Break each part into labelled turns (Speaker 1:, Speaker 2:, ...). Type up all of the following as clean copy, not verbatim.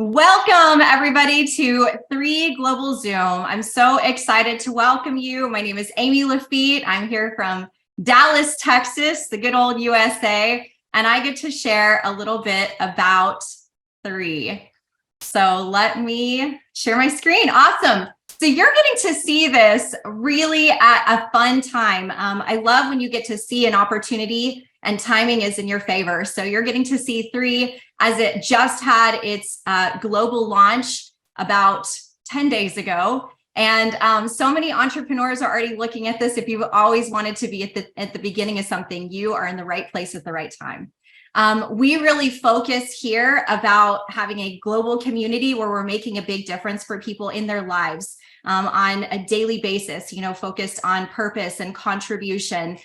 Speaker 1: Welcome, everybody, to 3 Global Zoom. I'm so excited to welcome you. My name is Amy Lafitte. I'm here from Dallas, Texas, the good old USA, and I get to share a little bit about 3. So let me share my screen. Awesome. So you're getting to see this really at a fun time. I love when you get to see an opportunity and timing is in your favor. So you're getting to see 3 as it just had its global launch about 10 days ago. And so many entrepreneurs are already looking at this. If you've always wanted to be at the beginning of something, you are in the right place at the right time. We really focus here about having a global community where we're making a big difference for people in their lives on a daily basis, focused on purpose and contribution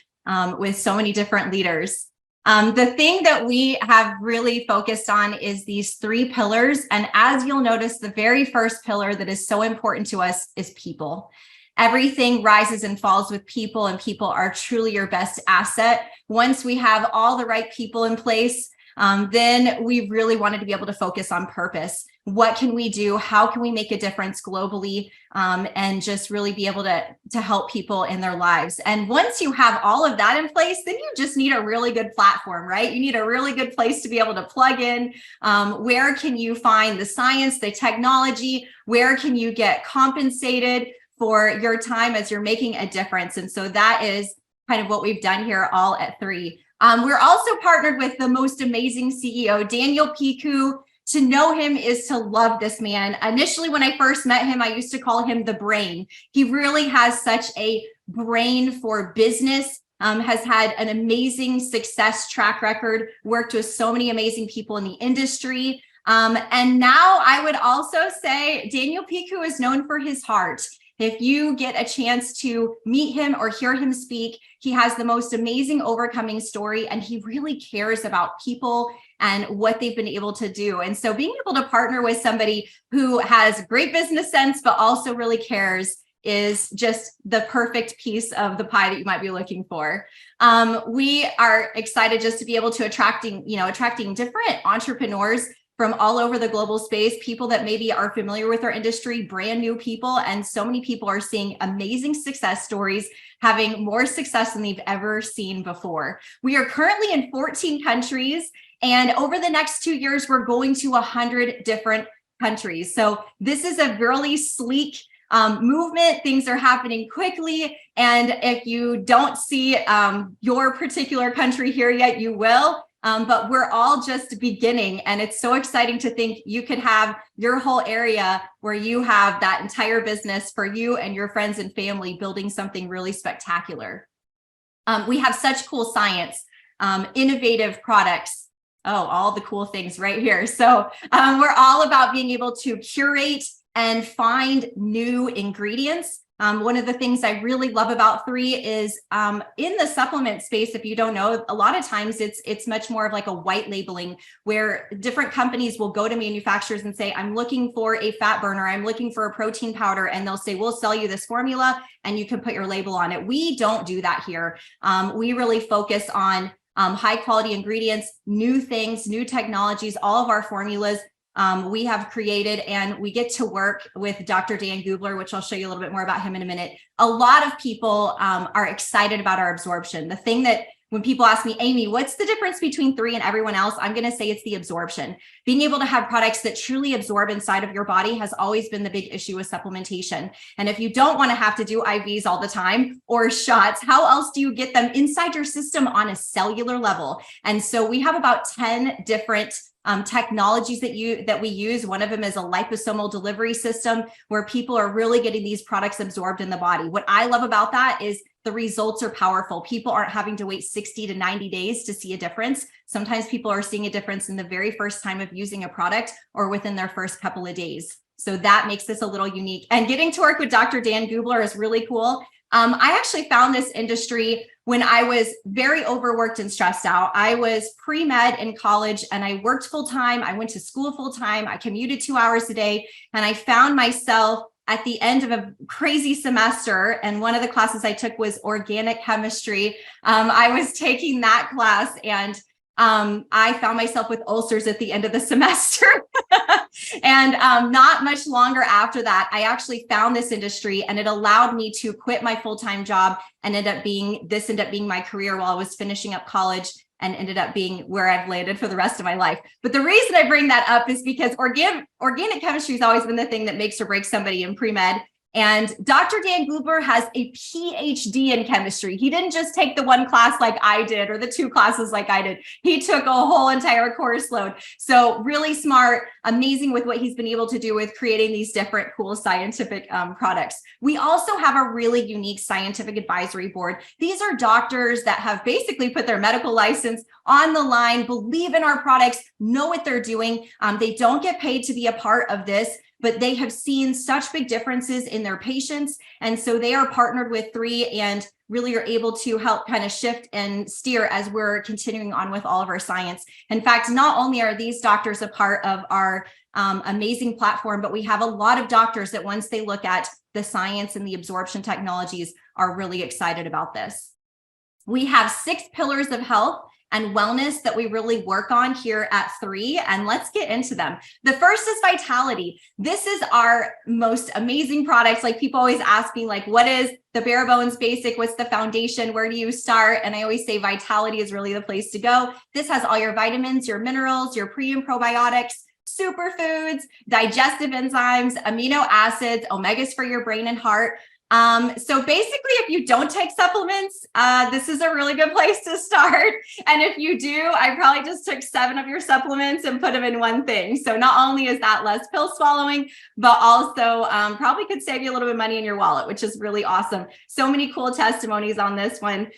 Speaker 1: with so many different leaders. The thing that we have really focused on is these 3 pillars. And as you'll notice, the very first pillar that is so important to us is people. Everything rises and falls with people, and people are truly your best asset. Once we have all the right people in place, then we really wanted to be able to focus on purpose. What can we do? How can we make a difference globally? And just really be able to help people in their lives. And once you have all of that in place, then you just need a really good platform, right? You need a really good place to be able to plug in. Where can you find the science, the technology? Where can you get compensated for your time as you're making a difference? And so that is kind of what we've done here all at 3. We're also partnered with the most amazing CEO, Daniel Piku. To know him is to love this man. Initially, when I first met him, I used to call him the brain. He really has such a brain for business, has had an amazing success track record, worked with so many amazing people in the industry. And now I would also say Daniel Piku is known for his heart. If you get a chance to meet him or hear him speak, he has the most amazing overcoming story, and he really cares about people and what they've been able to do. And so being able to partner with somebody who has great business sense, but also really cares is just the perfect piece of the pie that you might be looking for. We are excited just to be able to attracting different entrepreneurs from all over the global space, people that maybe are familiar with our industry, brand new people. And so many people are seeing amazing success stories, having more success than they've ever seen before. We are currently in 14 countries, and over the next 2 years, we're going to 100 different countries. So this is a really sleek movement. Things are happening quickly. And if you don't see your particular country here yet, you will. But we're all just beginning, and it's so exciting to think you could have your whole area where you have that entire business for you and your friends and family building something really spectacular. We have such cool science, innovative products. Oh, all the cool things right here. So we're all about being able to curate and find new ingredients. One of the things I really love about 3 is in the supplement space, if you don't know, a lot of times it's much more of like a white labeling where different companies will go to manufacturers and say, I'm looking for a fat burner, I'm looking for a protein powder, and they'll say, we'll sell you this formula and you can put your label on it. We don't do that here. We really focus on high quality ingredients, new things, new technologies. All of our formulas we have created, and we get to work with Dr. Dan Gubler, which I'll show you a little bit more about him in a minute. A lot of people are excited about our absorption. The thing that when people ask me, Amy, what's the difference between 3 and everyone else? I'm going to say it's the absorption. Being able to have products that truly absorb inside of your body has always been the big issue with supplementation. And if you don't want to have to do IVs all the time or shots, how else do you get them inside your system on a cellular level? And so we have about 10 different technologies that we use. One of them is a liposomal delivery system where people are really getting these products absorbed in the body. What I love about that is the results are powerful. People aren't having to wait 60 to 90 days to see a difference. Sometimes people are seeing a difference in the very first time of using a product or within their first couple of days. So that makes this a little unique. And getting to work with Dr. Dan Gubler is really cool. I actually found this industry when I was very overworked and stressed out. I was pre-med in college and I worked full-time. I went to school full-time. I commuted 2 hours a day, and I found myself at the end of a crazy semester, and one of the classes I took was organic chemistry. I was taking that class, and I found myself with ulcers at the end of the semester. And not much longer after that, I actually found this industry, and it allowed me to quit my full-time job and ended up being my career while I was finishing up college, and ended up being where I've landed for the rest of my life. But the reason I bring that up is because organic chemistry has always been the thing that makes or breaks somebody in pre-med. And Dr. Dan Gruber has a PhD in chemistry. He didn't just take the one class like I did, or the two classes like I did. He took a whole entire course load. So really smart, amazing with what he's been able to do with creating these different cool scientific products. We also have a really unique scientific advisory board. These are doctors that have basically put their medical license on the line, believe in our products, know what they're doing. They don't get paid to be a part of this, but they have seen such big differences in their patients. And so they are partnered with 3 and really are able to help kind of shift and steer as we're continuing on with all of our science. In fact, not only are these doctors a part of our amazing platform, but we have a lot of doctors that once they look at the science and the absorption technologies are really excited about this. We have 6 pillars of health and wellness that we really work on here at 3, and let's get into them. The first is vitality. This is our most amazing products. Like, people always ask me, like, what is the bare bones basic? What's the foundation? Where do you start? And I always say vitality is really the place to go. This has all your vitamins, your minerals, your pre and probiotics, superfoods, digestive enzymes, amino acids, omegas for your brain and heart. So basically, if you don't take supplements, this is a really good place to start. And if you do, I probably just took 7 of your supplements and put them in one thing. So not only is that less pill swallowing, but also probably could save you a little bit of money in your wallet, which is really awesome. So many cool testimonies on this one.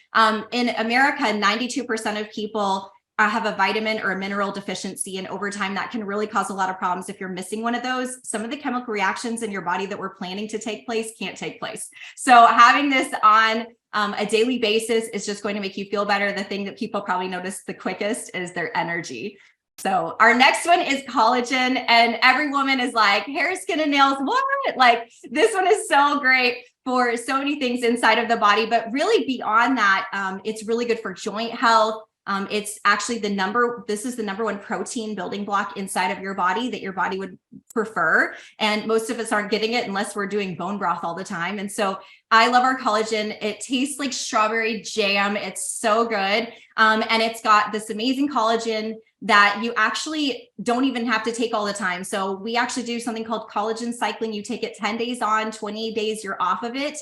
Speaker 1: In America, 92% of people have a vitamin or a mineral deficiency, and over time that can really cause a lot of problems. If you're missing one of those, some of the chemical reactions in your body that we're planning to take place can't take place. So having this on a daily basis is just going to make you feel better. The thing that people probably notice the quickest is their energy. So our next one is collagen, and every woman is like, hair, skin, and nails, what? Like, this one is so great for so many things inside of the body, but really beyond that, it's really good for joint health. It's actually this is the number 1 protein building block inside of your body that your body would prefer. And most of us aren't getting it unless we're doing bone broth all the time. And so I love our collagen. It tastes like strawberry jam. It's so good. And it's got this amazing collagen that you actually don't even have to take all the time. So we actually do something called collagen cycling. You take it 10 days on, 20 days, you're off of it.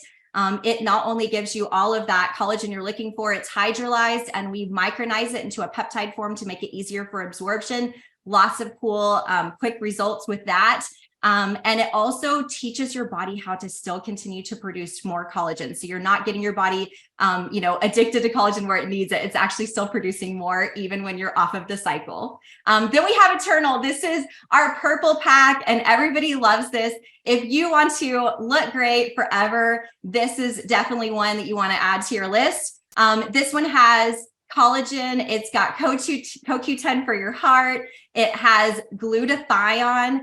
Speaker 1: It not only gives you all of that collagen you're looking for, it's hydrolyzed, and we micronize it into a peptide form to make it easier for absorption. Lots of cool, quick results with that. And it also teaches your body how to still continue to produce more collagen. So you're not getting your body, addicted to collagen where it needs it. It's actually still producing more even when you're off of the cycle. Then we have Eternal. This is our purple pack, and everybody loves this. If you want to look great forever, this is definitely one that you want to add to your list. This one has collagen. It's got CoQ10 for your heart. It has glutathione,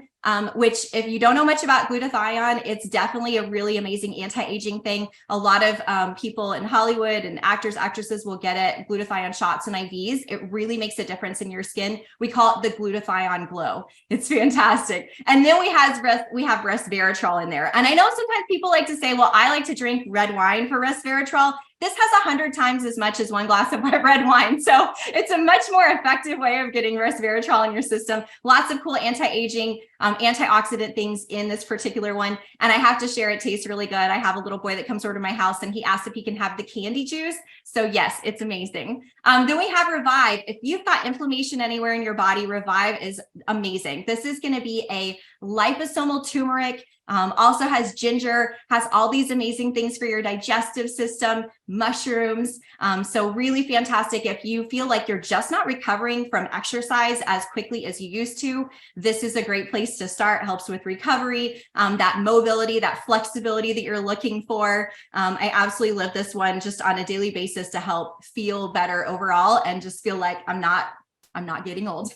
Speaker 1: which, if you don't know much about glutathione, it's definitely a really amazing anti-aging thing. A lot of people in Hollywood and actresses will get it, glutathione shots and IVs. It really makes a difference in your skin. We call it the glutathione glow. It's fantastic. And then we have resveratrol in there. And I know sometimes people like to say, well, I like to drink red wine for resveratrol. This has 100 times as much as 1 glass of red wine. So it's a much more effective way of getting resveratrol in your system. Lots of cool anti-aging, antioxidant things in this particular one. And I have to share, it tastes really good. I have a little boy that comes over to my house, and he asked if he can have the candy juice. So yes, it's amazing. Then we have Revive. If you've got inflammation anywhere in your body, Revive is amazing. This is going to be a liposomal turmeric. Also has ginger, has all these amazing things for your digestive system, mushrooms. So really fantastic. If you feel like you're just not recovering from exercise as quickly as you used to, this is a great place to start. Helps with recovery, that mobility, that flexibility that you're looking for. I absolutely live this one just on a daily basis to help feel better overall and just feel like I'm not getting old.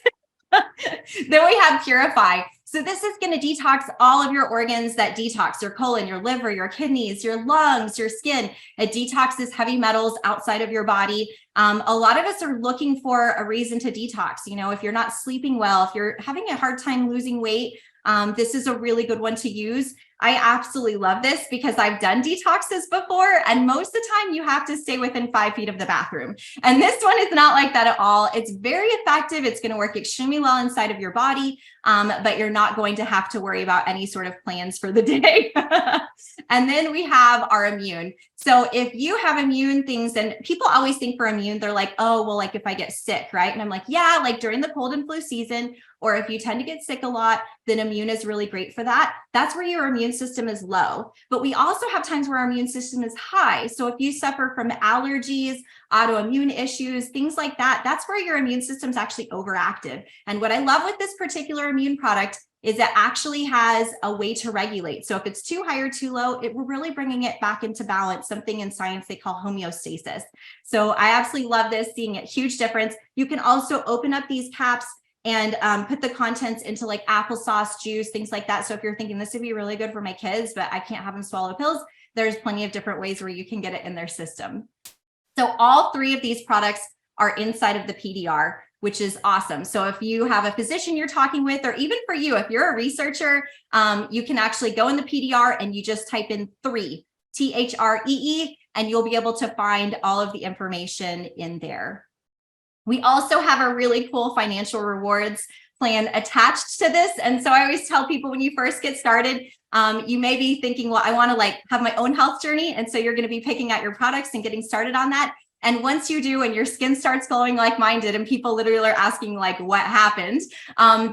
Speaker 1: Then we have Purify. So this is going to detox all of your organs that detox: your colon, your liver, your kidneys, your lungs, your skin. It detoxes heavy metals outside of your body. A lot of us are looking for a reason to detox. You know, if you're not sleeping well, if you're having a hard time losing weight, this is a really good one to use. I absolutely love this because I've done detoxes before, and most of the time you have to stay within 5 feet of the bathroom. And this one is not like that at all. It's very effective. It's going to work extremely well inside of your body, but you're not going to have to worry about any sort of plans for the day. And then we have our immune. So if you have immune things, and people always think for immune, they're like, oh, well, like if I get sick, right? And I'm like, yeah, like during the cold and flu season, or if you tend to get sick a lot, then immune is really great for that. That's where your immune system is low. But we also have times where our immune system is high. So if you suffer from allergies, autoimmune issues, things like that, that's where your immune system is actually overactive. And what I love with this particular immune product is it actually has a way to regulate. So if it's too high or too low, we're really bringing it back into balance, something in science they call homeostasis. So I absolutely love this, seeing a huge difference. You can also open up these caps and put the contents into like applesauce, juice, things like that. So if you're thinking this would be really good for my kids, but I can't have them swallow pills, there's plenty of different ways where you can get it in their system. So all three of these products are inside of the PDR, which is awesome. So if you have a physician you're talking with, or even for you, if you're a researcher, you can actually go in the PDR and you just type in 3, THREE, and you'll be able to find all of the information in there. We also have a really cool financial rewards plan attached to this. And so I always tell people when you first get started, you may be thinking, well, I want to like have my own health journey. And so you're going to be picking out your products and getting started on that. And once you do, and your skin starts glowing like mine did, and people literally are asking like, what happened?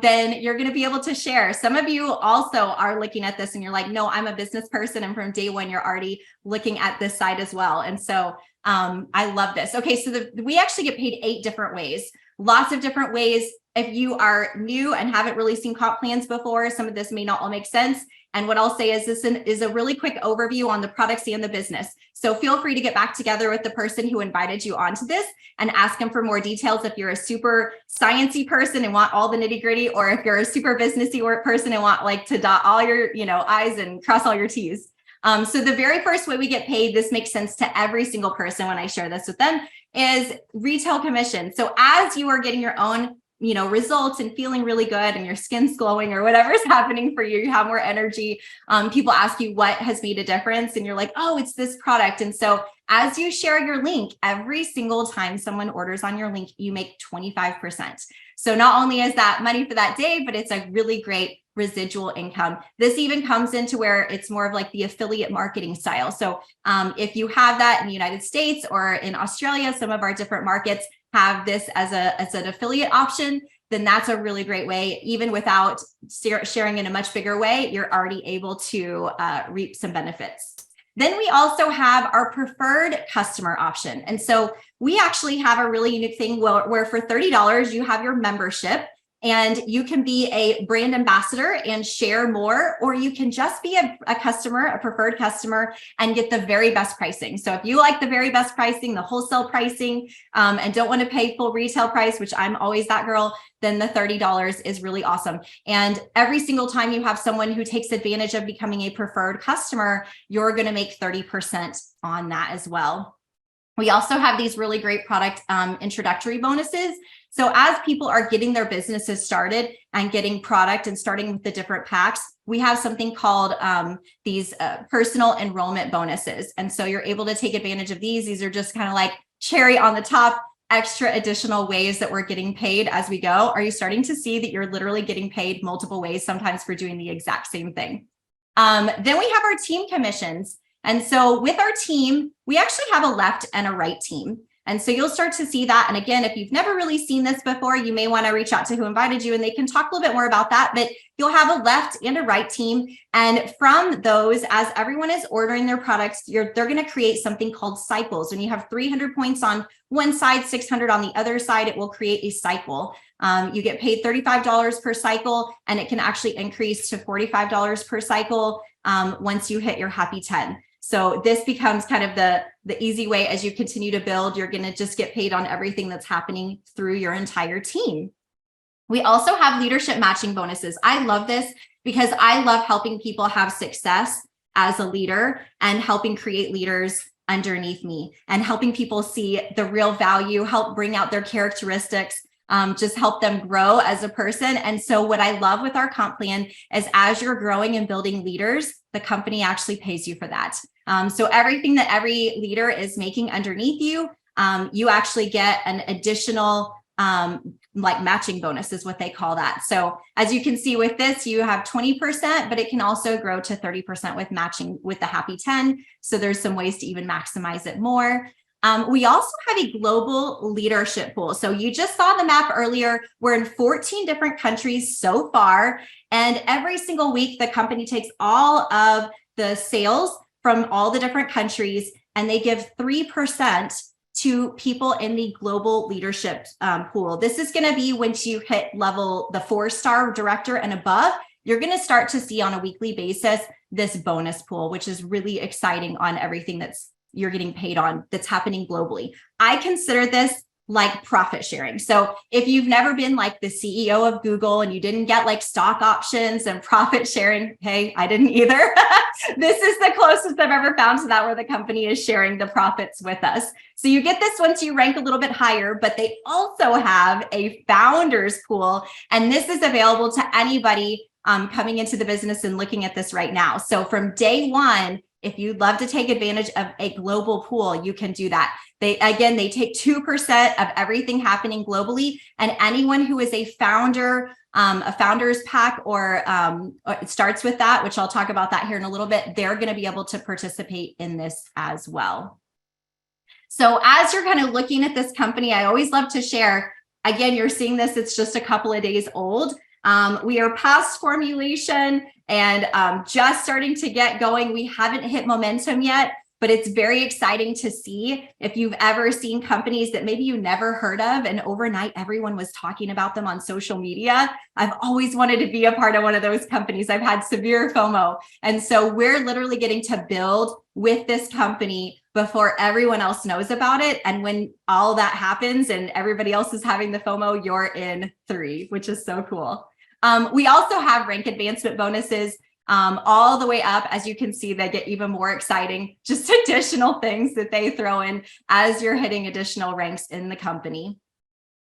Speaker 1: Then you're going to be able to share. Some of you also are looking at this and you're like, no, I'm a business person. And from day one, you're already looking at this side as well. And so I love this. Okay, so we actually get paid 8 different ways, lots of different ways. If you are new and haven't really seen comp plans before, some of this may not all make sense. And what I'll say is this is a really quick overview on the products and the business. So feel free to get back together with the person who invited you onto this and ask them for more details if you're a super sciencey person and want all the nitty gritty, or if you're a super businessy person and want like to dot all your I's and cross all your T's. So the very first way we get paid, this makes sense to every single person when I share this with them, is retail commission. So as you are getting your own results and feeling really good and your skin's glowing or whatever's happening for you, you have more energy. People ask you what has made a difference and you're like, oh, it's this product. And so as you share your link, every single time someone orders on your link, you make 25%. So not only is that money for that day, but it's a really great residual income. This even comes into where it's more of like the affiliate marketing style. So if you have that in the United States or in Australia, some of our different markets have this as an affiliate option, then that's a really great way. Even without sharing in a much bigger way, you're already able to reap some benefits. Then we also have our preferred customer option. And so we actually have a really unique thing where for $30, you have your membership, and you can be a brand ambassador and share more, or you can just be a customer, a preferred customer, and get the very best pricing. So if you like the very best pricing, the wholesale pricing, and don't want to pay full retail price, which I'm always that girl, then the $30 is really awesome. And every single time you have someone who takes advantage of becoming a preferred customer, you're going to make 30% on that as well. We also have these really great product introductory bonuses. So as people are getting their businesses started and getting product and starting with the different packs, we have something called these personal enrollment bonuses. And so you're able to take advantage of these. These are just kind of like cherry on the top, extra additional ways that we're getting paid as we go. Are you starting to see that you're literally getting paid multiple ways, sometimes for doing the exact same thing? Then we have our team commissions. And so with our team, we actually have a left and a right team. And so you'll start to see that. And again, if you've never really seen this before, you may want to reach out to who invited you and they can talk a little bit more about that. But you'll have a left and a right team. And from those, as everyone is ordering their products, they're going to create something called cycles. When you have 300 points on one side, 600 on the other side, it will create a cycle. You get paid $35 per cycle, and it can actually increase to $45 per cycle once you hit your happy 10. So this becomes kind of the easy way. As you continue to build, you're going to just get paid on everything that's happening through your entire team. We also have leadership matching bonuses. I love this because I love helping people have success as a leader and helping create leaders underneath me, and helping people see the real value, help bring out their characteristics, just help them grow as a person. And so what I love with our comp plan is as you're growing and building leaders, the company actually pays you for that. So everything that every leader is making underneath you, you actually get an additional like matching bonus is what they call that. So as you can see with this, you have 20%, but it can also grow to 30% with matching with the Happy 10. So there's some ways to even maximize it more. We also have a global leadership pool. So you just saw the map earlier. We're in 14 different countries so far. And every single week, the company takes all of the sales from all the different countries, and they give 3% to people in the global leadership pool. This is going to be once you hit level the 4-star director and above, you're going to start to see on a weekly basis this bonus pool, which is really exciting on everything you're getting paid on that's happening globally. I consider this like profit sharing. So if you've never been like the CEO of Google and you didn't get like stock options and profit sharing, hey, I didn't either. This is the closest I've ever found to that, where the company is sharing the profits with us. So you get this once you rank a little bit higher, but they also have a founders pool. And this is available to anybody coming into the business and looking at this right now. So from day one, if you'd love to take advantage of a global pool, you can do that. They take 2% of everything happening globally, and anyone who is a founder, a founders pack, or it starts with that, which I'll talk about that here in a little bit, they're going to be able to participate in this as well. So as you're kind of looking at this company, I always love to share, again, you're seeing this, it's just a couple of days old. We are past formulation and just starting to get going. We haven't hit momentum yet, but it's very exciting to see. If you've ever seen companies that maybe you never heard of and overnight everyone was talking about them on social media, I've always wanted to be a part of one of those companies. I've had severe FOMO. And so we're literally getting to build with this company before everyone else knows about it. And when all that happens and everybody else is having the FOMO, you're in 3, which is so cool. We also have rank advancement bonuses all the way up. As you can see, they get even more exciting, just additional things that they throw in as you're hitting additional ranks in the company.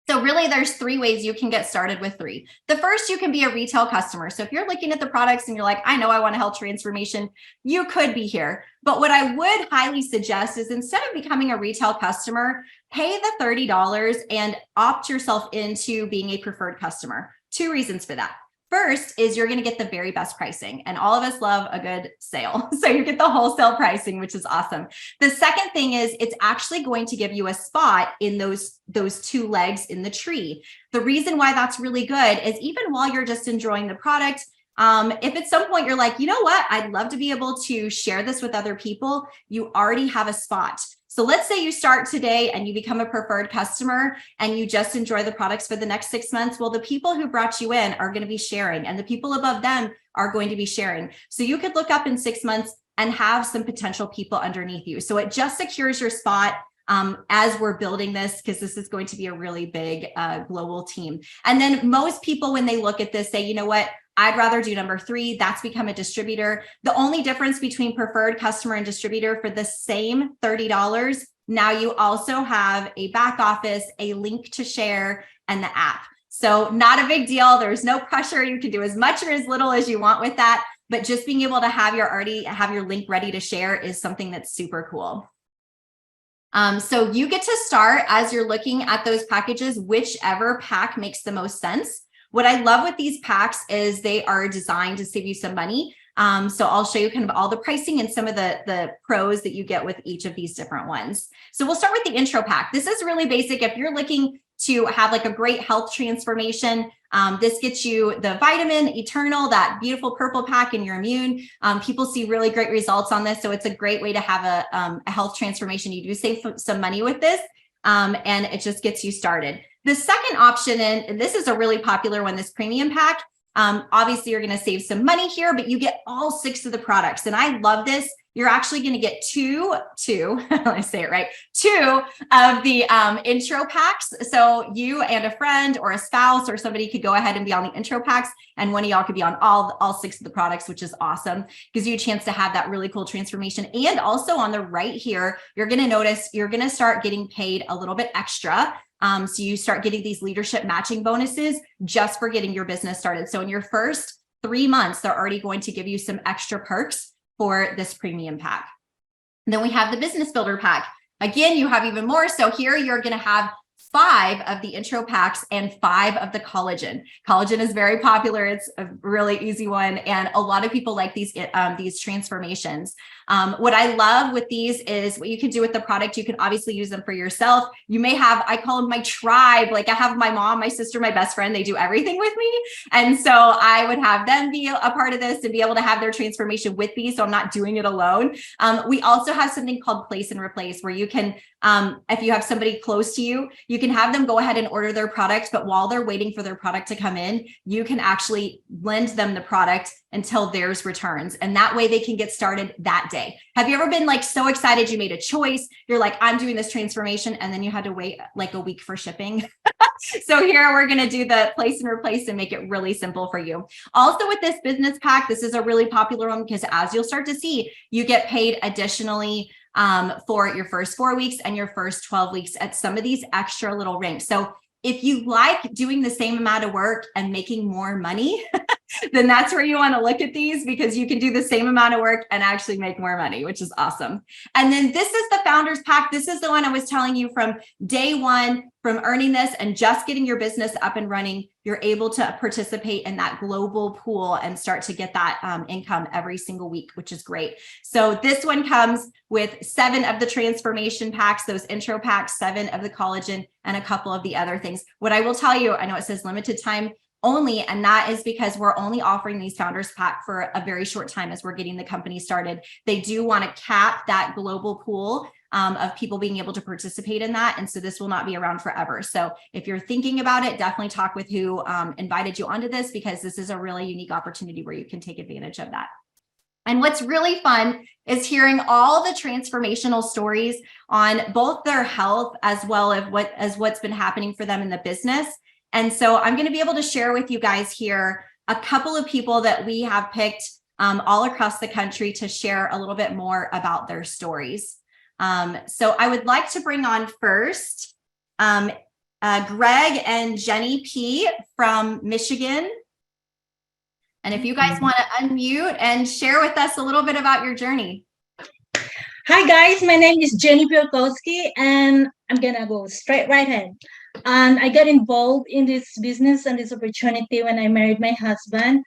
Speaker 1: So really, there's 3 ways you can get started with 3. The first, you can be a retail customer. So if you're looking at the products and you're like, I know I want a health transformation, you could be here. But what I would highly suggest is, instead of becoming a retail customer, pay the $30 and opt yourself into being a preferred customer. 2 reasons for that. First is you're going to get the very best pricing, and all of us love a good sale. So you get the wholesale pricing, which is awesome. The second thing is it's actually going to give you a spot in those 2 legs in the tree. The reason why that's really good is, even while you're just enjoying the product, if at some point you're like, you know what, I'd love to be able to share this with other people, you already have a spot. So let's say you start today and you become a preferred customer and you just enjoy the products for the next 6 months. Well, the people who brought you in are going to be sharing, and the people above them are going to be sharing. So you could look up in 6 months and have some potential people underneath you. So it just secures your spot as we're building this, because this is going to be a really big global team. And then most people, when they look at this, say, you know what, I'd rather do number 3. That's become a distributor. The only difference between preferred customer and distributor, for the same $30, now you also have a back office, a link to share, and the app. So not a big deal. There's no pressure. You can do as much or as little as you want with that. But just being able to have your link ready to share is something that's super cool. So you get to start, as you're looking at those packages, whichever pack makes the most sense. What I love with these packs is they are designed to save you some money. So I'll show you kind of all the pricing and some of the pros that you get with each of these different ones. So we'll start with the intro pack. This is really basic. If you're looking to have like a great health transformation, this gets you the Vitamin Eternal, that beautiful purple pack, in your immune. People see really great results on this. So it's a great way to have a health transformation. You do save some money with this, and it just gets you started. The second option, and this is a really popular one, this premium pack, Obviously, you're going to save some money here, but you get all 6 of the products. And I love this. You're actually going to get two, let me say it right, 2 of the intro packs. So you and a friend or a spouse or somebody could go ahead and be on the intro packs, and one of y'all could be on all 6 of the products, which is awesome. Gives you a chance to have that really cool transformation. And also on the right here, you're going to notice you're going to start getting paid a little bit extra. So you start getting these leadership matching bonuses just for getting your business started. So in your first 3 months, they're already going to give you some extra perks for this premium pack. And then we have the business builder pack. Again, you have even more. So here you're going to have 5 of the intro packs and 5 of the collagen. Collagen is very popular. It's a really easy one. And a lot of people like these transformations. What I love with these is what you can do with the product. You can obviously use them for yourself. You may have, I call them my tribe. Like I have my mom, my sister, my best friend, they do everything with me. And so I would have them be a part of this and be able to have their transformation with me. So I'm not doing it alone. We also have something called place and replace, where you can, if you have somebody close to you, you can have them go ahead and order their product, but while they're waiting for their product to come in, you can actually lend them the product until theirs returns. And that way they can get started that day. Have you ever been like so excited you made a choice? You're like, I'm doing this transformation, and then you had to wait like a week for shipping. So here we're going to do the place and replace and make it really simple for you. Also with this business pack, this is a really popular one because as you'll start to see, you get paid additionally for your first 4 weeks and your first 12 weeks at some of these extra little ranks. So if you like doing the same amount of work and making more money, then that's where you want to look at these, because you can do the same amount of work and actually make more money, which is awesome. And then this is the founders pack. This is the one I was telling you from day one, from earning this and just getting your business up and running, you're able to participate in that global pool and start to get that income every single week, which is great. So this one comes with 7 of the transformation packs, those intro packs, 7 of the collagen, and a couple of the other things. What I will tell you, I know it says limited time only, and that is because we're only offering these founders pack for a very short time as we're getting the company started. They do want to cap that global pool of people being able to participate in that. And so this will not be around forever. So if you're thinking about it, definitely talk with who invited you onto this, because this is a really unique opportunity where you can take advantage of that. And what's really fun is hearing all the transformational stories on both their health as well as what's been happening for them in the business. And so I'm going to be able to share with you guys here a couple of people that we have picked all across the country to share a little bit more about their stories. So I would like to bring on first Greg and Jenny P from Michigan. And if you guys want to unmute and share with us a little bit about your journey.
Speaker 2: Hi guys, my name is Jenny Piorkowski, and I'm gonna go straight right ahead. And I got involved in this business and this opportunity when I married my husband.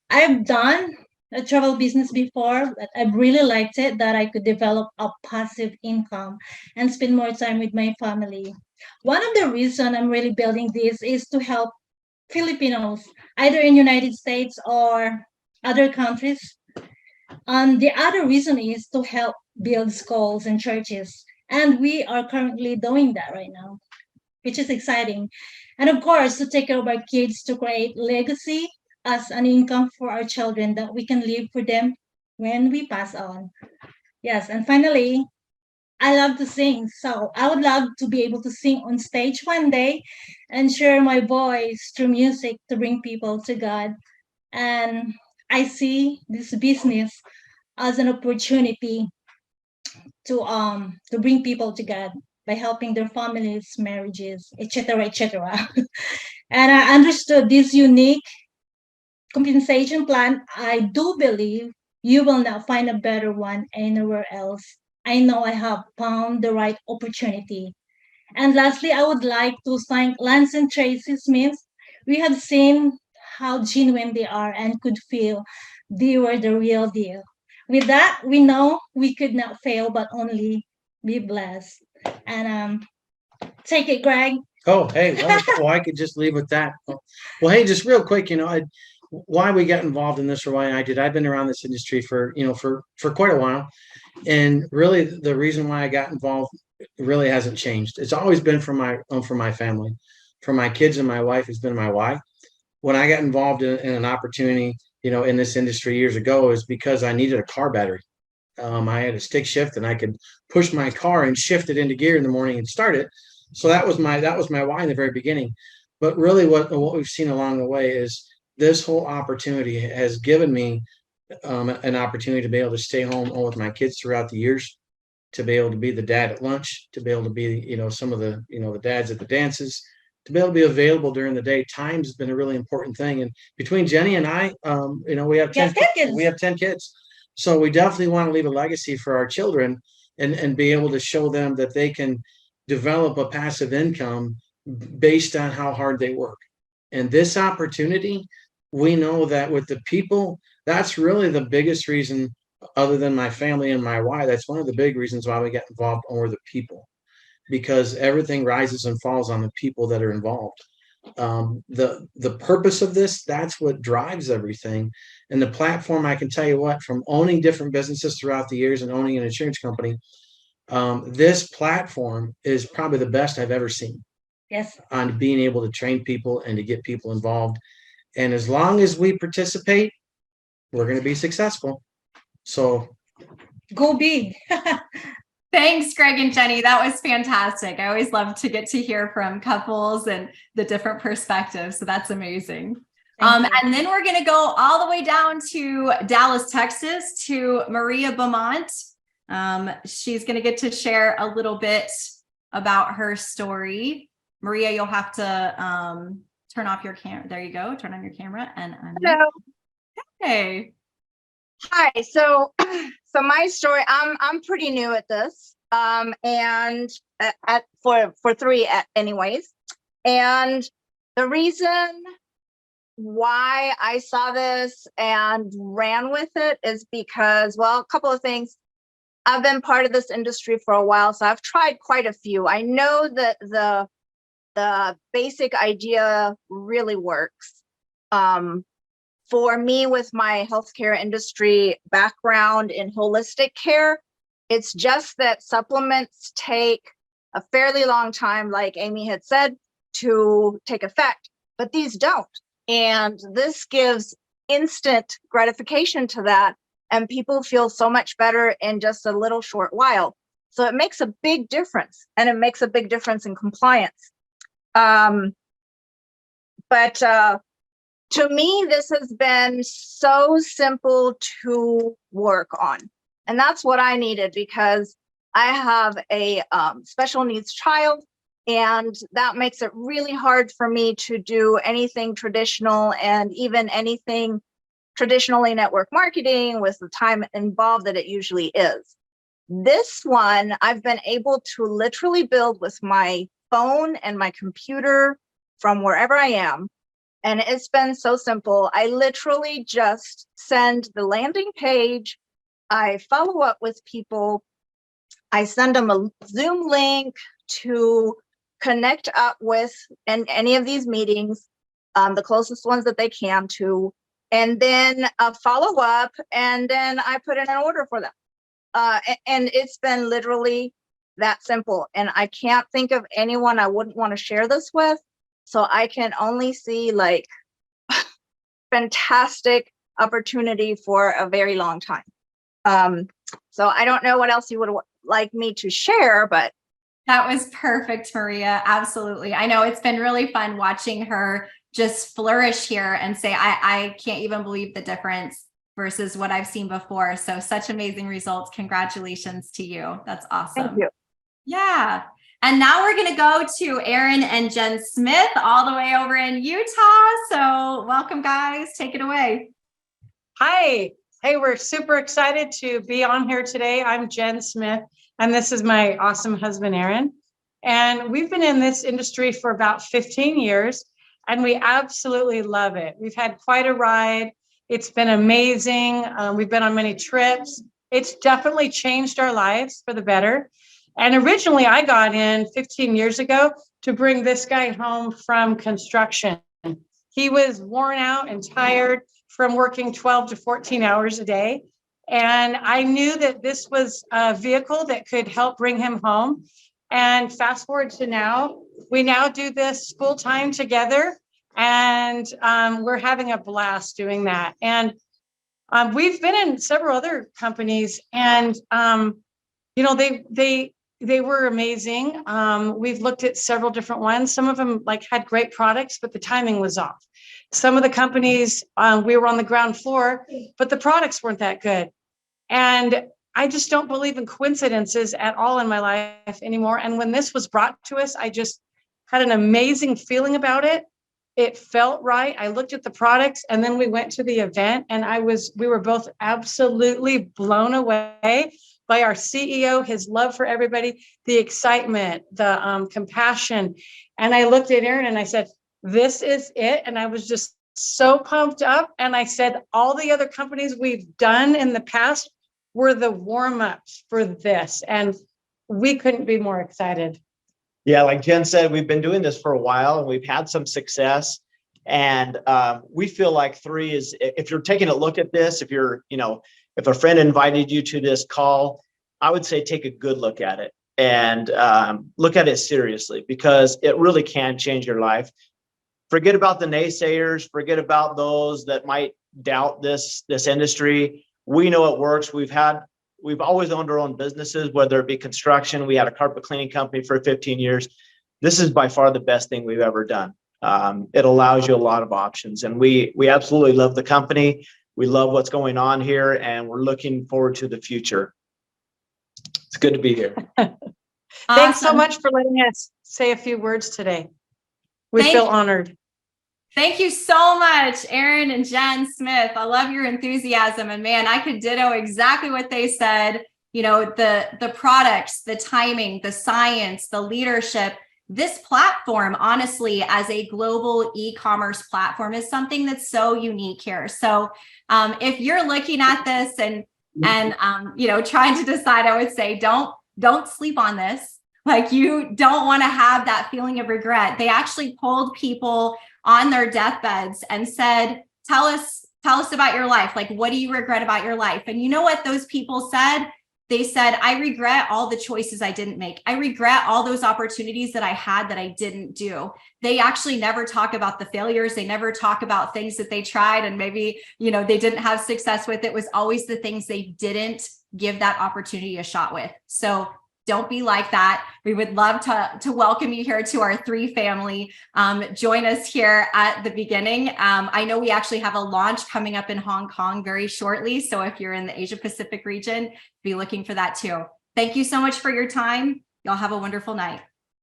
Speaker 2: I've done a travel business before, but I really liked it that I could develop a passive income and spend more time with my family. One of the reasons I'm really building this is to help Filipinos, either in United States or other countries. The other reason is to help build schools and churches. And we are currently doing that right now, which is exciting. And of course, to take care of our kids, to create legacy as an income for our children that we can leave for them when we pass on. Yes, and finally, I love to sing. So I would love to be able to sing on stage one day and share my voice through music to bring people to God. And I see this business as an opportunity to bring people to God by helping their families, marriages, etc., etc. And I understood this unique compensation plan. I do believe you will not find a better one anywhere else. I know I have found the right opportunity. And lastly, I would like to thank Lance and Tracy Smith. We have seen how genuine they are and could feel they were the real deal. With that, we know we could not fail, but only be blessed. And take it, Greg.
Speaker 3: Oh, hey, well, I could just leave with that. Well, hey, just real quick, why we got involved in this or why I did. I've been around this industry for quite a while. And really the reason why I got involved really hasn't changed. It's always been for my family. For my kids and my wife, it's been my why. when I got involved in an opportunity, in this industry years ago, is because I needed a car battery. I had a stick shift, and I could push my car and shift it into gear in the morning and start it. So that was my why in the very beginning. But really, what we've seen along the way is this whole opportunity has given me an opportunity to be able to stay home with my kids throughout the years, to be able to be the dad at lunch, to be able to be, some of the dads at the dances, to be able to be available during the day. Time's been a really important thing. And between Jenny and I, we have 10
Speaker 2: kids.
Speaker 3: we have 10 kids. So we definitely want to leave a legacy for our children, and be able to show them that they can develop a passive income based on how hard they work. And this opportunity, we know that with the people, that's really the biggest reason, other than my family and my why. That's one of the big reasons why we get involved, over the people, because everything rises and falls on the people that are involved. The purpose of this, that's what drives everything. And the platform, I can tell you what, from owning different businesses throughout the years and owning an insurance company, this platform is probably the best I've ever seen.
Speaker 2: Yes.
Speaker 3: On being able to train people and to get people involved. And as long as we participate, we're going to be successful. So
Speaker 2: go big.
Speaker 1: Thanks, Greg and Jenny. That was fantastic. I always love to get to hear from couples and the different perspectives. So that's amazing. And then we're going to go all the way down to Dallas, Texas, to Maria Beaumont. She's going to get to share a little bit about her story. Maria, you'll have to turn off your camera. There you go. Turn on your camera. And
Speaker 4: hello.
Speaker 1: Hey.
Speaker 4: Hi. So my story. I'm pretty new at this. And for three anyways. And the reason why I saw this and ran with it is because, well, a couple of things. I've been part of this industry for a while, so I've tried quite a few. I know that the basic idea really works. For me, with my healthcare industry background in holistic care, it's just that supplements take a fairly long time, like Amy had said, to take effect, but these don't. And this gives instant gratification to that, and people feel so much better in just a little short while. So it makes a big difference, and it makes a big difference in compliance. But to me, this has been so simple to work on. And that's what I needed, because I have a special needs child, and that makes it really hard for me to do anything traditional, and even anything traditionally network marketing with the time involved that it usually is. This one, I've been able to literally build with my phone and my computer from wherever I am. And it's been so simple. I literally just send the landing page. I follow up with people. I send them a Zoom link to connect up with in any of these meetings, the closest ones that they can to, and then a follow up, and then I put in an order for them. And it's been literally that simple. And I can't think of anyone I wouldn't want to share this with. So I can only see like fantastic opportunity for a very long time. So I don't know what else you would like me to share, but
Speaker 1: that was perfect, Maria. Absolutely. I know it's been really fun watching her just flourish here and say, I can't even believe the difference versus what I've seen before. So such amazing results. Congratulations to you. That's awesome.
Speaker 4: Thank you.
Speaker 1: Yeah. And now we're going to go to Aaron and Jen Smith all the way over in Utah. So welcome, guys. Take it away.
Speaker 5: Hi. Hey, we're super excited to be on here today. I'm Jen Smith, and this is my awesome husband, Aaron. And we've been in this industry for about 15 years, and we absolutely love it. We've had quite a ride. It's been amazing. We've been on many trips. It's definitely changed our lives for the better. And originally, I got in 15 years ago to bring this guy home from construction. He was worn out and tired from working 12 to 14 hours a day. And I knew that this was a vehicle that could help bring him home. And fast forward to now, we now do this full time together. And we're having a blast doing that. And we've been in several other companies, and you know, they were amazing. We've looked at several different ones. Some of them like had great products, but the timing was off. Some of the companies, we were on the ground floor, but the products weren't that good. And I just don't believe in coincidences at all in my life anymore. And when this was brought to us, I just had an amazing feeling about it. It felt right. I looked at the products, and then we went to the event, and we were both absolutely blown away by our CEO, his love for everybody, the excitement, the compassion. And I looked at Aaron and I said, this is it. And I was just so pumped up. And I said, all the other companies we've done in the past were the warm-ups for this. And we couldn't be more excited.
Speaker 6: Yeah, like Jen said, we've been doing this for a while and we've had some success. And we feel like 3 is, if you're taking a look at this, if you're, you know, if a friend invited you to this call, I would say take a good look at it and look at it seriously, because it really can change your life. Forget about the naysayers, forget about those that might doubt this industry. We know it works. We've always owned our own businesses, whether it be construction. We had a carpet cleaning company for 15 years. This is by far the best thing we've ever done. It allows you a lot of options, and we absolutely love the company. We love what's going on here, and we're looking forward to the future. It's good to be here.
Speaker 5: Thanks so
Speaker 1: Awesome.
Speaker 5: much for letting us say a few words today. We
Speaker 1: Thank
Speaker 5: feel
Speaker 1: you.
Speaker 5: honored.
Speaker 1: Thank you so much, Aaron and Jen Smith. I love your enthusiasm, and man, I could ditto exactly what they said. You know, the products, the timing, the science, the leadership. This platform, honestly, as a global e-commerce platform, is something that's so unique here. So if you're looking at this and you know, trying to decide, I would say don't sleep on this. Like, you don't want to have that feeling of regret. They actually polled people on their deathbeds and said, tell us about your life. Like, what do you regret about your life? And you know what those people said? They said, I regret all the choices I didn't make. I regret all those opportunities that I had that I didn't do. They actually never talk about the failures. They never talk about things that they tried and maybe, you know, they didn't have success with. It was always the things they didn't give that opportunity a shot with. So don't be like that. We would love to welcome you here to our 3 family. Join us here at the beginning. I know we actually have a launch coming up in Hong Kong very shortly. So if you're in the Asia Pacific region, be looking for that too. Thank you so much for your time. Y'all have a wonderful night.